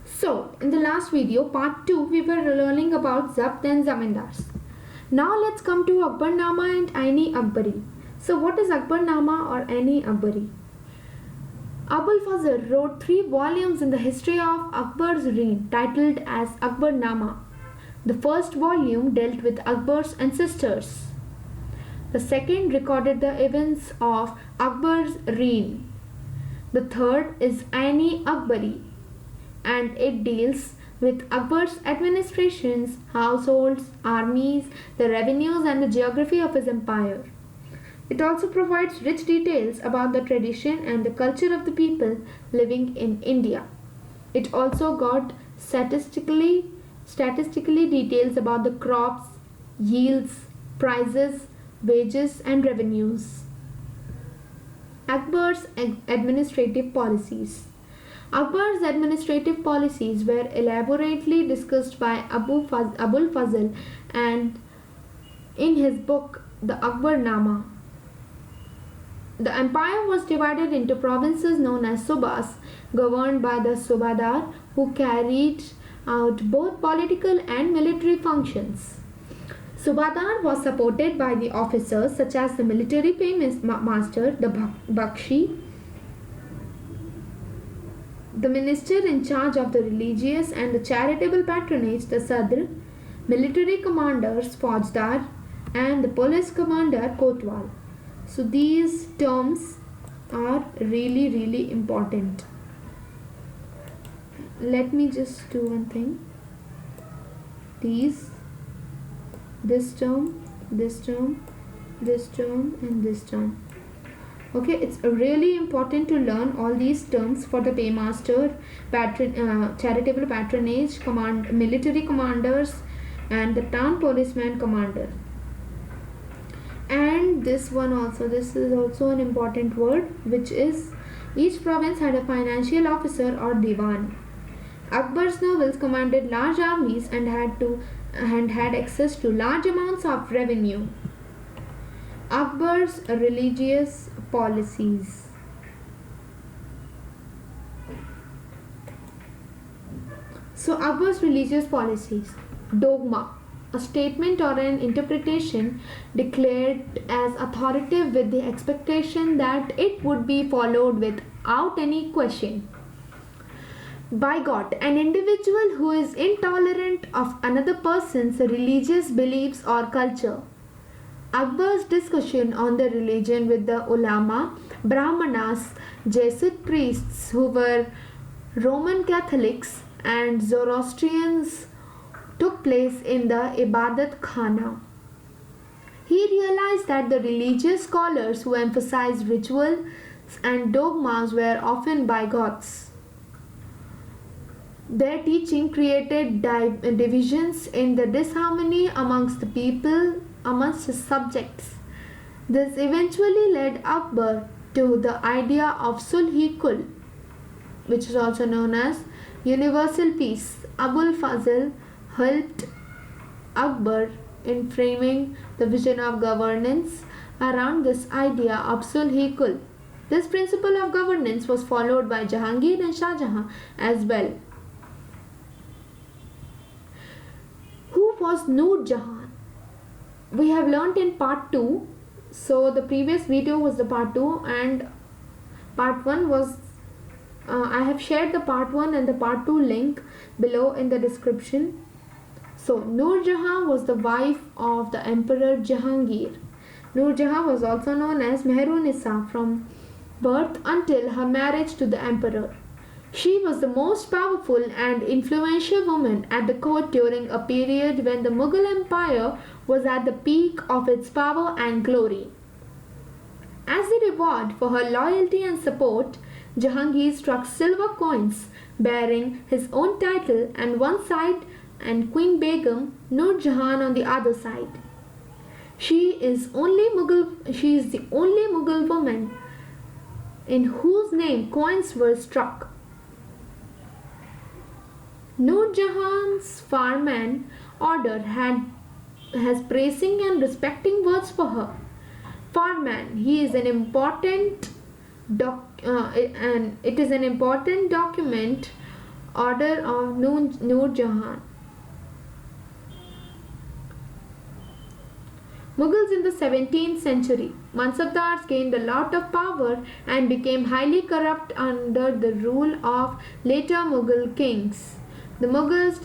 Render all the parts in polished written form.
So, in the last video, part 2, we were learning about Zabt and Zamindars. Now let's come to Akbarnama and Aini Akbari. So, what is Akbarnama or Aini Akbari? Abul Fazl wrote 3 volumes in the history of Akbar's reign titled as Akbarnama. The first volume dealt with Akbar's ancestors. The second recorded the events of Akbar's reign. The third is Aini Akbari, and it deals with Akbar's administrations, households, armies, the revenues, and the geography of his empire. It also provides rich details about the tradition and the culture of the people living in India. It also got statistically details about the crops, yields, prices, wages, and revenues. Akbar's administrative policies. Akbar's administrative policies were elaborately discussed by Abul Fazl and in his book The Akbarnama. The empire was divided into provinces known as subas, governed by the subadar, who carried out both political and military functions. Subadar was supported by the officers such as the military paymaster, the Bakshi, the minister in charge of the religious and the charitable patronage, the Sadr, military commanders, Faujdar, and the police commander, Kotwal. So these terms are really important. Let me just do one thing. This term, and this term. Okay, it's really important to learn all these terms for the paymaster, charitable patronage, military commanders, and the town policeman commander. And this one also, this is also an important word, which is each province had a financial officer or diwan. Akbar's nobles commanded large armies and had access to large amounts of revenue. Akbar's religious policies. So Akbar's religious policies. Dogma, a statement or an interpretation declared as authoritative with the expectation that it would be followed without any question. By God, an individual who is intolerant of another person's religious beliefs or culture. Akbar's discussion on the religion with the ulama, Brahmanas, Jesuit priests who were Roman Catholics, and Zoroastrians took place in the Ibadat Khana. He realized that the religious scholars who emphasized rituals and dogmas were often bigots. Their teaching created divisions in the disharmony amongst the people, amongst his subjects. This eventually led Akbar to the idea of Sulh-e-Kul, which is also known as universal peace. Abul Fazl helped Akbar in framing the vision of governance around this idea of Sulh-e-Kul. This principle of governance was followed by Jahangir and Shah Jahan as well. Who was Nur Jahan? We have learnt in part 2. So the previous video was the part 2 and part 1 was I have shared the part 1 and the part 2 link below in the description. So Nur Jahan was the wife of the Emperor Jahangir. Nur Jahan was also known as Mehrunissa from birth until her marriage to the emperor. She was the most powerful and influential woman at the court during a period when the Mughal Empire was at the peak of its power and glory. As a reward for her loyalty and support, Jahangir struck silver coins bearing his own title on one side and Queen Begum Nur Jahan on the other side. She is the only Mughal woman in whose name coins were struck. Nur Jahan's farman order has praising and respecting words for her. Farman, he is an important it is an important document order of Noor Jahan. Mughals in the 17th century. Mansabdars gained a lot of power and became highly corrupt under the rule of later Mughal kings. The Mughals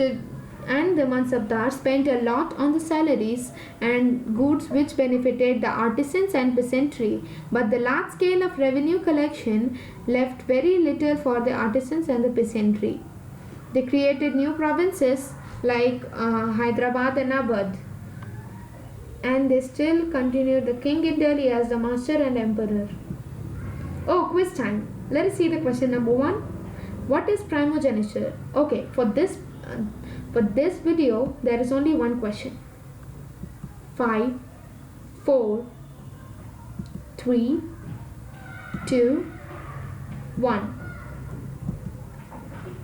and the Mansabdars spent a lot on the salaries and goods which benefited the artisans and peasantry, but the large scale of revenue collection left very little for the artisans and the peasantry. They created new provinces like Hyderabad and Awadh, and they still continued the king in Delhi as the master and emperor. Oh, quiz time. Let us see the question number 1. What is primogeniture? Okay, for this video there is only one question. 5, 4, 3, 2, 1.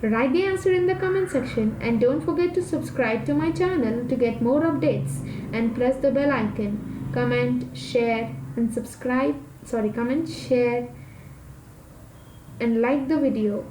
Write the answer in the comment section and don't forget to subscribe to my channel to get more updates and press the bell icon. Comment, share and subscribe. Comment, share and like the video.